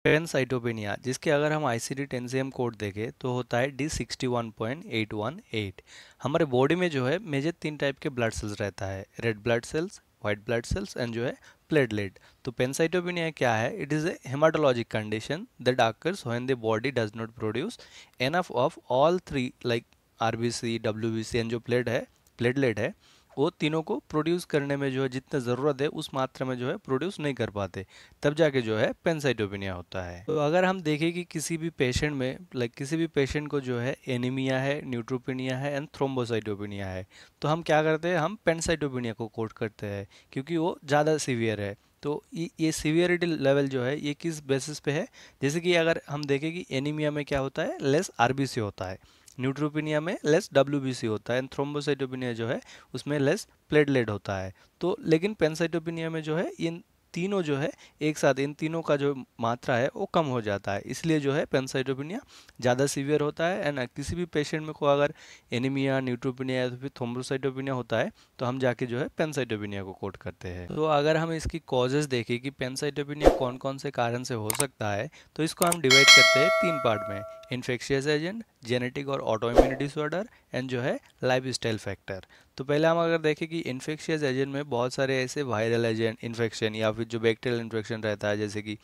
पेनसाइटोपेनिया, जिसके अगर हम ICD-10 कोड देखें तो होता है D61.818। हमारे बॉडी में जो है मेजर 3 टाइप के ब्लड सेल्स रहता है, red blood cells, white blood cells and जो है प्लेटलेट। तो पेनसाइटोपेनिया क्या है? It is a हेमाटोलॉजिक condition that occurs when the body does not produce enough of all three like RBC, WBC and जो platelet है, वो तीनों को प्रोड्यूस करने में जो है जितना ज़रूरत है उस मात्रा में जो है प्रोड्यूस नहीं कर पाते, तब जाके जो है पेनसाइटोपेनिया होता है। तो अगर हम देखें कि किसी भी पेशेंट में किसी भी पेशेंट को जो है एनीमिया है, न्यूट्रोपेनिया है एंड थ्रोम्बोसाइटोपेनिया है, तो हम क्या करते हैं, हम पेनसाइटोपेनिया को कोट करते हैं क्योंकि वो ज़्यादा सीवियर है। तो ये सीवियरिटी लेवल जो है ये किस बेसिस पे है? जैसे कि अगर हम देखें कि एनीमिया में क्या होता है, लेस RBC होता है, न्यूट्रोपेनिया में लेस WBC होता है एंड थ्रोम्बोसाइटोपेनिया जो है उसमें लेस प्लेटलेट होता है। तो लेकिन पेनसाइटोपेनिया में जो है इन तीनों जो है एक साथ, इन तीनों का जो मात्रा है वो कम हो जाता है, इसलिए जो है पेनसाइटोपेनिया ज़्यादा सीवियर होता है। एंड किसी भी पेशेंट में को अगर एनीमिया, न्यूट्रोपेनिया या तो फिर थ्रोम्बोसाइटोपेनिया होता है तो हम जाके जो है पेनसाइटोपेनिया को कोट करते हैं। तो अगर हम इसकी कॉजेज़ देखें कि पेनसाइटोपेनिया कौन कौन से कारण से हो सकता है, तो इसको हम डिवाइड करते हैं 3 पार्ट में: इन्फेक्शियस एजेंट, जेनेटिक और ऑटो इम्यून डिसऑर्डर एंड जो है लाइफ स्टाइल फैक्टर। तो पहले हम अगर देखें कि इन्फेक्शियस एजेंट में बहुत सारे ऐसे वायरल एजेंट इन्फेक्शन या फिर जो बैक्टीरियल इन्फेक्शन रहता है, जैसे कि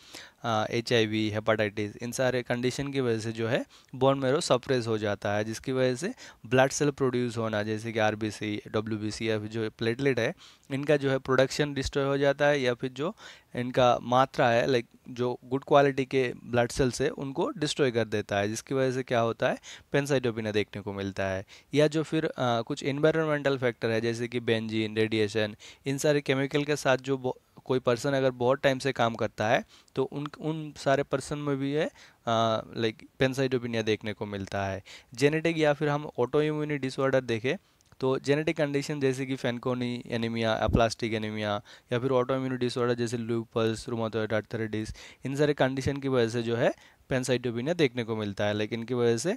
HIV, हेपाटाइटिस, इन सारे कंडीशन की वजह से जो है बोन मैरो सप्रेस हो जाता है, जिसकी वजह से ब्लड सेल प्रोड्यूस होना, जैसे कि RBC, WBC या फिर जो प्लेटलेट है, इनका जो है प्रोडक्शन डिस्ट्रॉय हो जाता है, या फिर जो इनका मात्रा है जो गुड क्वालिटी के ब्लड सेल्स है उनको डिस्ट्रॉय कर देता है, जिसकी वजह से क्या होता है, पेनसाइटोपेनिया देखने को मिलता है। या जो फिर कुछ इन्वायरमेंटल फैक्टर है, जैसे कि बेंजीन, रेडिएशन, इन सारे केमिकल के साथ जो कोई पर्सन अगर बहुत टाइम से काम करता है तो उन उन सारे पर्सन में भी है पेनसाइटोपेनिया देखने को मिलता है। जेनेटिक या फिर हम ऑटो इम्यून डिसऑर्डर देखें तो जेनेटिक कंडीशन जैसे कि फैनकोनी एनीमिया, अप्लास्टिक एनीमिया या फिर ऑटो इम्यून डिसऑर्डर जैसे लूपस, रूमाटॉइड आर्थराइटिस, इन सारे कंडीशन की वजह से जो है पेनसाइटोपेनिया देखने को मिलता है। लेकिन इनकी वजह से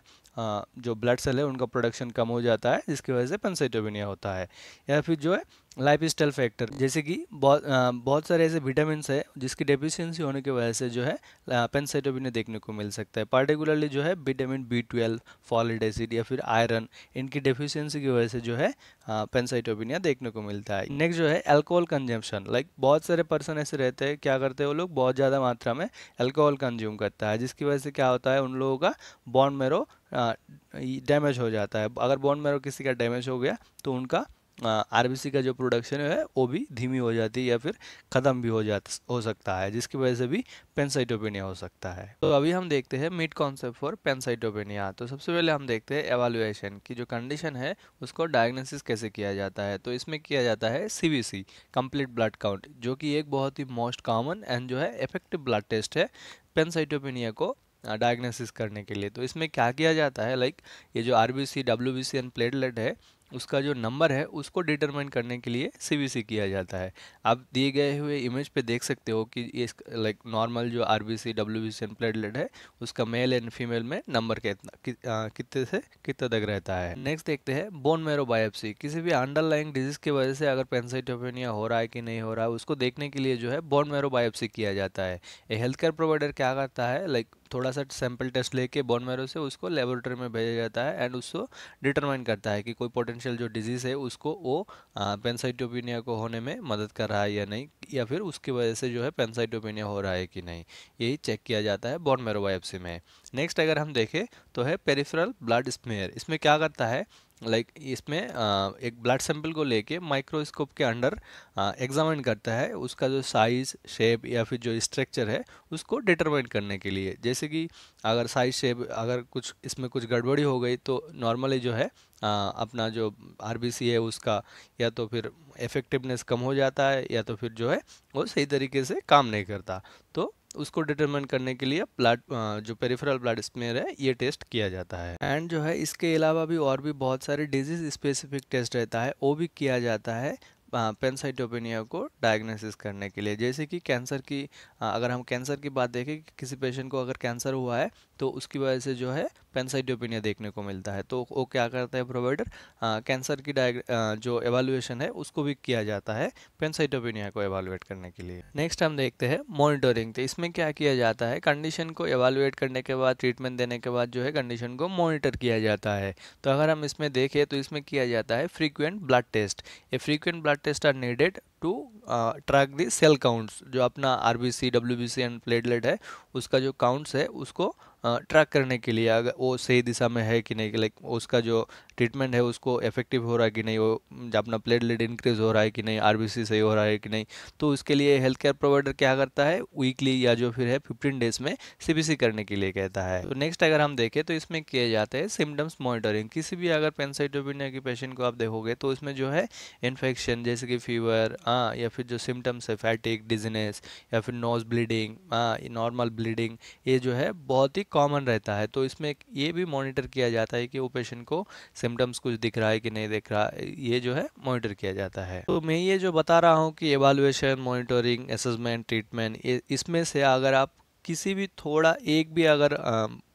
जो ब्लड सेल है उनका प्रोडक्शन कम हो जाता है, जिसकी वजह से पेनसाइटोपेनिया होता है। या फिर जो है लाइफ स्टाइल फैक्टर, जैसे कि बहुत सारे ऐसे विटामिन्स है जिसकी डेफिशिएंसी होने की वजह से जो है पेनसाइटोपेनिया देखने को मिल सकता है। पार्टिकुलरली जो है विटामिन B12, फॉलिक एसिड या फिर आयरन, इनकी डेफिशिएंसी की वजह से जो है पेनसाइटोपेनिया देखने को मिलता है। नेक्स्ट जो है अल्कोहल कंजम्पशन, बहुत सारे पर्सन ऐसे रहते हैं, क्या करते हैं वो लोग, बहुत ज़्यादा मात्रा में अल्कोहल कंज्यूम करता है, जिसकी वजह से क्या होता है, उन लोगों का बोन मैरो डैमेज हो जाता है। अगर बोन मैरो किसी का डैमेज हो गया तो उनका RBC का जो प्रोडक्शन है वो भी धीमी हो जाती है या फिर ख़त्म भी हो सकता है, जिसकी वजह से भी पेनसाइटोपेनिया हो सकता है। तो अभी हम देखते हैं मिड कॉन्सेप्ट फॉर पेनसाइटोपेनिया। तो सबसे पहले हम देखते हैं एवालुएशन की जो कंडीशन है उसको डायग्नोसिस कैसे किया जाता है। तो इसमें किया जाता है CBC, कंप्लीट ब्लड काउंट, जो कि एक बहुत ही मोस्ट कॉमन एंड जो है इफेक्टिव ब्लड टेस्ट है पेनसाइटोपेनिया को डायग्नोसिस करने के लिए। तो इसमें क्या किया जाता है, ये जो RBC, WBC एंड प्लेटलेट है उसका जो नंबर है उसको डिटरमाइन करने के लिए CBC किया जाता है। आप दिए गए हुए इमेज पे देख सकते हो कि ये नॉर्मल जो RBC, WBC एंड प्लेटलेट है उसका मेल एंड फीमेल में नंबर कितने से कितने तक रहता है। नेक्स्ट देखते हैं बोन मैरो बायोप्सी। किसी भी अंडरलाइंग डिजीज की वजह से अगर पेनसाइटोपेनिया हो रहा है कि नहीं हो रहा है उसको देखने के लिए जो है बोन मैरो बायोप्सी किया जाता है। ये हेल्थ केयर प्रोवाइडर क्या करता है, थोड़ा सा सैंपल टेस्ट लेके बोन मैरो से उसको लेबोरेटरी में भेजा जाता है एंड उसको डिटरमाइन करता है कि कोई पोटेंशियल जो डिजीज़ है उसको वो पेनसाइटोपेनिया को होने में मदद कर रहा है या नहीं, या फिर उसकी वजह से जो है पेनसाइटोपेनिया हो रहा है कि नहीं, यही चेक किया जाता है बोन मैरो बायोप्सी में। नेक्स्ट अगर हम देखें तो है पेरिफेरल ब्लड स्मेयर। इसमें क्या करता है, इसमें एक ब्लड सैंपल को लेके माइक्रोस्कोप के अंडर एग्जामिन करता है उसका जो साइज, शेप या फिर जो स्ट्रक्चर है उसको डिटरमाइन करने के लिए। जैसे कि अगर साइज, शेप, अगर कुछ इसमें कुछ गड़बड़ी हो गई तो नॉर्मली जो है अपना जो RBC है उसका या तो फिर इफेक्टिवनेस कम हो जाता है या तो फिर जो है वो सही तरीके से काम नहीं करता। तो उसको डिटरमाइन करने के लिए ब्लड जो पेरिफेरल ब्लड स्मेयर है ये टेस्ट किया जाता है। एंड जो है इसके अलावा भी और भी बहुत सारे डिजीज स्पेसिफिक टेस्ट रहता है वो भी किया जाता है पेनसाइटोपेनिया को डायग्नोसिस करने के लिए। जैसे कि कैंसर की अगर हम कैंसर की बात देखें कि किसी पेशेंट को अगर कैंसर हुआ है तो उसकी वजह से जो है पेनसाइटोपेनिया देखने को मिलता है, तो वो क्या करता है प्रोवाइडर, कैंसर की जो एवालुएशन है उसको भी किया जाता है पेनसाइटोपेनिया को एवालुएट करने के लिए। नेक्स्ट हम देखते हैं मॉनिटरिंग। तो इसमें क्या किया जाता है, कंडीशन को एवालुएट करने के बाद, ट्रीटमेंट देने के बाद जो है कंडीशन को मॉनिटर किया जाता है। तो अगर हम इसमें देखें तो इसमें किया जाता है फ्रीक्वेंट ब्लड टेस्ट। ये frequent blood test are needed to track the cell counts. जो अपना आरबीसी, डब्ल्यूबीसी एंड प्लेटलेट है उसका जो काउंट्स है उसको ट्रैक करने के लिए, अगर वो सही दिशा में है कि नहीं, लाइक उसका जो ट्रीटमेंट है उसको इफेक्टिव हो रहा है कि नहीं, वो अपना प्लेटलेट इंक्रीज हो रहा है कि नहीं, आरबीसी सही हो रहा है कि नहीं। तो उसके लिए हेल्थ केयर प्रोवाइडर क्या करता है, वीकली या जो फिर है 15 डेज में सीबीसी करने के लिए कहता है। तो नेक्स्ट अगर हम देखें तो इसमें किए जाते हैं सिम्टम्स मॉनिटरिंग। किसी भी अगर पेनसाइटोपेनिया की पेशेंट को आप देखोगे तो उसमें जो है इन्फेक्शन जैसे कि फीवर, या फिर जो सिम्टम्स है फैटिक, डिजीनेस या फिर नोज ब्लीडिंग, नॉर्मल ब्लीडिंग, ये जो है बहुत ही कॉमन रहता है। तो इसमें ये भी मॉनिटर किया जाता है कि वो पेशेंट को सिम्टम्स कुछ दिख रहा है कि नहीं दिख रहा, ये जो है मॉनिटर किया जाता है। तो मैं ये जो बता रहा हूँ कि एवालुएशन, मॉनिटरिंग, असेसमेंट, ट्रीटमेंट, इसमें से अगर आप किसी भी थोड़ा एक भी अगर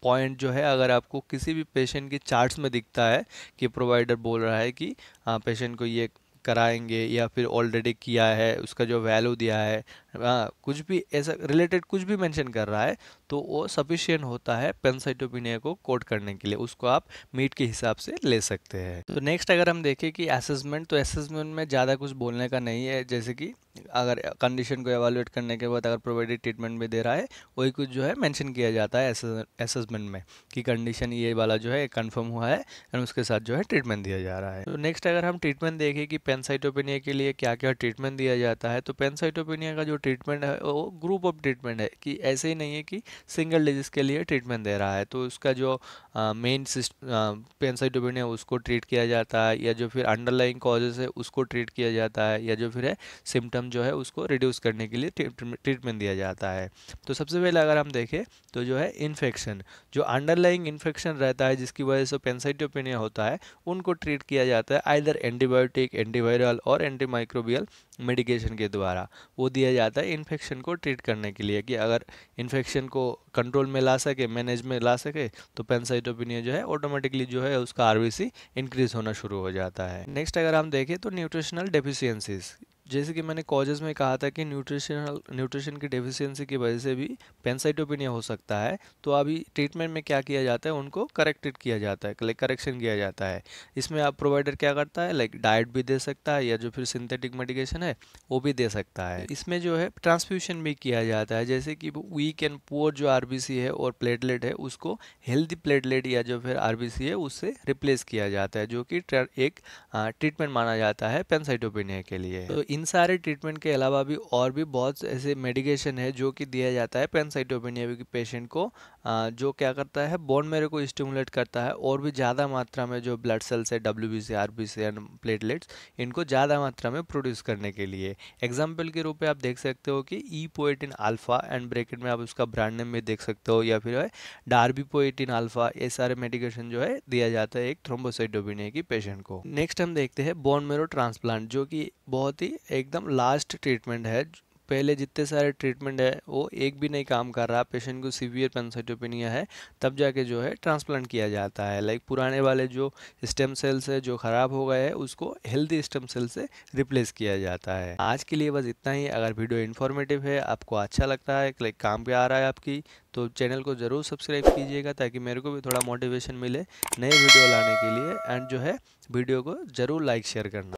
पॉइंट जो है अगर आपको किसी भी पेशेंट की चार्ट्स में दिखता है कि प्रोवाइडर बोल रहा है कि पेशेंट को ये कराएंगे या फिर ऑलरेडी किया है, उसका जो वैल्यू दिया है, कुछ भी ऐसा रिलेटेड कुछ भी मेंशन कर रहा है, तो वो सफिशिएंट होता है पेनसाइटोपेनिया को कोड करने के लिए। उसको आप मीट के हिसाब से ले सकते हैं। तो नेक्स्ट अगर हम देखें कि असेसमेंट, तो असेसमेंट में ज़्यादा कुछ बोलने का नहीं है। जैसे कि अगर कंडीशन को एवालुएट करने के बाद अगर प्रोवाइडेड ट्रीटमेंट भी दे रहा है, वही कुछ जो है मेंशन किया जाता है असेसमेंट में कि कंडीशन ये वाला जो है कंफर्म हुआ है एंड उसके साथ जो है ट्रीटमेंट दिया जा रहा है। तो नेक्स्ट अगर हम ट्रीटमेंट देखें कि पेनसाइटोपेनिया के लिए क्या क्या ट्रीटमेंट दिया जाता है, तो पेनसाइटोपेनिया का जो ट्रीटमेंट है वो ग्रुप ऑफ ट्रीटमेंट है, कि ऐसे ही नहीं है कि सिंगल डिजीज के लिए ट्रीटमेंट दे रहा है। तो उसका जो मेन पेनसाइटोपेनिया उसको ट्रीट किया जाता है, या जो फिर अंडरलाइंग कॉजेज है उसको ट्रीट किया जाता है, या जो फिर है सिम्टम जो है उसको रिड्यूस करने के लिए ट्रीटमेंट दिया जाता है। तो सबसे पहले अगर हम देखें तो जो है इन्फेक्शन, जो अंडरलाइंग इन्फेक्शन रहता है जिसकी वजह से पेनसाइटोपेनिया होता है, उनको ट्रीट किया जाता है आइदर एंटीबायोटिक, एंटीवायरल और एंटीमाइक्रोबियल मेडिकेशन के द्वारा। वो दिया जाता है इन्फेक्शन को ट्रीट करने के लिए, कि अगर इन्फेक्शन को कंट्रोल में ला सके, मैनेज में ला सके, तो पेनसाइटोपेनिया जो है ऑटोमेटिकली जो है उसका आरबीसी इंक्रीज होना शुरू हो जाता है। नेक्स्ट अगर हम देखें तो न्यूट्रिशनल डेफिशिएंसीज, जैसे कि मैंने कॉजेज में कहा था कि न्यूट्रिशन की डेफिशिएंसी की वजह से भी पेनसाइटोपेनिया हो सकता है। तो अभी ट्रीटमेंट में क्या किया जाता है, उनको करेक्टेड किया जाता है, लाइक करेक्शन किया जाता है। इसमें आप प्रोवाइडर क्या करता है, लाइक डाइट भी दे सकता है, या जो फिर सिंथेटिक मेडिकेशन है वो भी दे सकता है। इसमें जो है ट्रांसफ्यूशन भी किया जाता है, जैसे कि वीक एंड पुअर जो आरबीसी है और प्लेटलेट है उसको हेल्दी प्लेटलेट या जो फिर आरबीसी है उससे रिप्लेस किया जाता है, जो कि एक ट्रीटमेंट माना जाता है पेनसाइटोपेनिया के लिए। तो इन सारे ट्रीटमेंट के अलावा भी और भी बहुत ऐसे मेडिकेशन है जो कि दिया जाता है पेनसाइटोपेनिया के पेशेंट को, जो क्या करता है बोन मैरो को स्टिमुलेट करता है, और भी ज़्यादा मात्रा में जो ब्लड सेल्स है, डब्ल्यूबीसी, आरबीसी एंड प्लेटलेट्स, इनको ज़्यादा मात्रा में प्रोड्यूस करने के लिए। एग्जाम्पल के रूप में आप देख सकते हो कि ईपोएटिन अल्फा एंड ब्रैकेट में आप उसका ब्रांड नेम भी देख सकते हो, या फिर डार्बीपोएटिन अल्फा, ये सारे मेडिकेशन जो है दिया जाता है एक थ्रोम्बोसाइटोपेनिया की पेशेंट को। नेक्स्ट हम देखते हैं बोन मैरो ट्रांसप्लांट, जो कि बहुत ही एकदम लास्ट ट्रीटमेंट है। पहले जितने सारे ट्रीटमेंट है वो एक भी नहीं काम कर रहा, पेशेंट को सीवियर पेनसाइटोपेनिया है, तब जाके जो है ट्रांसप्लांट किया जाता है। लाइक पुराने वाले जो स्टेम सेल्स है जो ख़राब हो गए हैं उसको हेल्दी स्टेम सेल से रिप्लेस किया जाता है। आज के लिए बस इतना ही। अगर वीडियो इन्फॉर्मेटिव है, आपको अच्छा लगता है, लाइक काम पे आ रहा है आपकी, तो चैनल को ज़रूर सब्सक्राइब कीजिएगा, ताकि मेरे को भी थोड़ा मोटिवेशन मिले नए वीडियो लाने के लिए। एंड जो है वीडियो को ज़रूर लाइक शेयर करना।